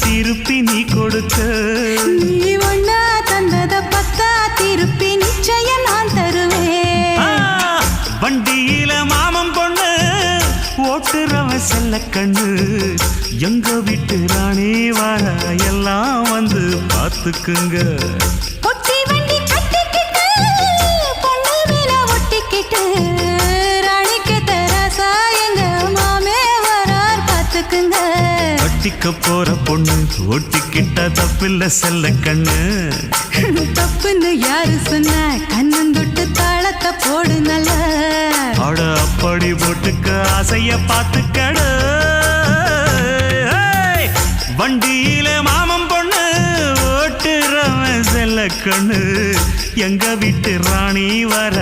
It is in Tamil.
திருப்பி நீ கொடுக்க நீ ஒண்ணா தந்தத பத்தா திருப்பி நிச்சயம் நான் தருவேன் வண்டியில மாமன் பொண்ணு ஓட்டுறவன் செல்ல கண்ணு எங்க வீட்டு ராணி வர எல்லாம் வந்து பார்த்துக்குங்க ஒட்டி வண்டி கட்டிக்கிட்டு பொண்ணு மேல ஒட்டிக்கிட்டு ராணிக்கு தராசா எங்க மாமே வரார் பார்த்துக்குங்க ஒட்டிக்க போற பொண்ணு ஒட்டிக்கிட்டா தப்பில்ல செல்ல கண்ணு தப்புன்னு யாரு சொன்ன கண்ணந்தொட்டு தாளத்தை போடு நல்ல அட அப்படி போட்டுக்க ஆசைய பார்த்துக்கட வண்டியில மாமன் பொண்ணு ஓட்டுறவன் செல்ல கண்ணு எங்க வீட்டு ராணி வர